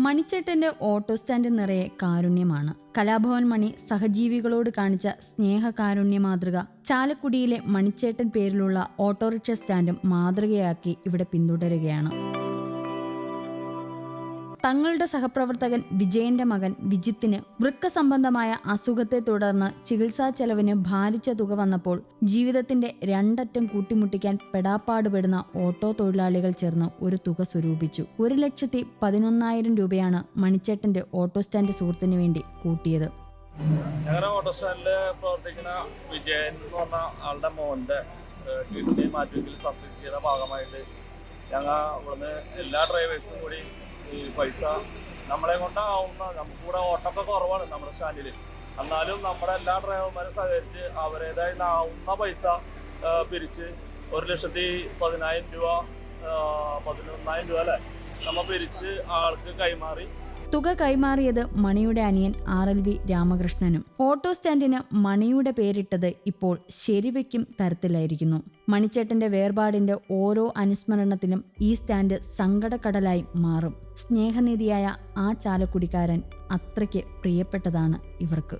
മണിച്ചേട്ടന്റെ auto stand നിറയെ കാരുണ്യമാണ്. കലാഭവൻ മണി സഹജീവികളോട് കാണിച്ച സ്നേഹകാരുണ്യ മാതൃക ചാലക്കുടിയിലെ മണിച്ചേട്ടൻ പേരിലുള്ള ഓട്ടോറിക്ഷ സ്റ്റാൻഡും മാതൃകയാക്കി ഇവിടെ പിന്തുടരുകയാണ്. തങ്ങളുടെ സഹപ്രവർത്തകൻ വിജയന്റെ മകൻ വിജിത്തിന് വൃക്ക സംബന്ധമായ അസുഖത്തെ തുടർന്ന് ചികിത്സാ ചെലവിന് ഭാരിച്ച തുക വന്നപ്പോൾ ജീവിതത്തിന്റെ രണ്ടറ്റം കൂട്ടിമുട്ടിക്കാൻ പെടാപ്പാടുപെടുന്ന ഓട്ടോ തൊഴിലാളികൾ ചേർന്ന് ഒരു തുക സ്വരൂപിച്ചു. 1,11,000 രൂപയാണ് മണിച്ചേട്ടന്റെ ഓട്ടോ സ്റ്റാൻഡ് സുഹൃത്തിന് വേണ്ടി കൂട്ടിയത്. ഞങ്ങളുടെ ഓട്ടോ സ്റ്റാൻഡില് പ്രവർത്തിക്കുന്ന വിജയൻ എന്ന് പറഞ്ഞ ആളുടെ മോന്റെ കിഡ്നി മാറ്റിവെക്കൽ ശസ്ത്രക്രിയയുടെ ഭാഗമായിട്ട് ഞങ്ങൾ ഇവിടുന്ന് എല്ലാ ഡ്രൈവേഴ്സും കൂടി ഈ പൈസ നമ്മളെ കൊണ്ടാവുന്ന, നമുക്കിവിടെ ഓട്ടമൊക്കെ കുറവാണ് നമ്മുടെ സ്റ്റാൻഡിൽ, എന്നാലും നമ്മുടെ എല്ലാ ഡ്രൈവർമാരും സഹകരിച്ച് അവരുടേതാവുന്ന പൈസ പിരിച്ച് 1,10,000 രൂപ 11,000 രൂപ അല്ലേ നമ്മൾ പിരിച്ച് ആൾക്ക് കൈമാറി. തുക കൈമാറിയത് മണിയുടെ അനിയൻ RLV രാമകൃഷ്ണനും. ഓട്ടോ സ്റ്റാൻഡിന് മണിയുടെ പേരിട്ടത് ഇപ്പോൾ ശരിവയ്ക്കും തരത്തിലായിരിക്കുന്നു. മണിച്ചേട്ടന്റെ വേർപാടിന്റെ ഓരോ അനുസ്മരണത്തിലും ഈ സ്റ്റാൻഡ് സങ്കടക്കടലായി മാറും. സ്നേഹനിധിയായ ആ ചാലക്കുടിക്കാരൻ അത്രയ്ക്ക് പ്രിയപ്പെട്ടതാണ് ഇവർക്ക്.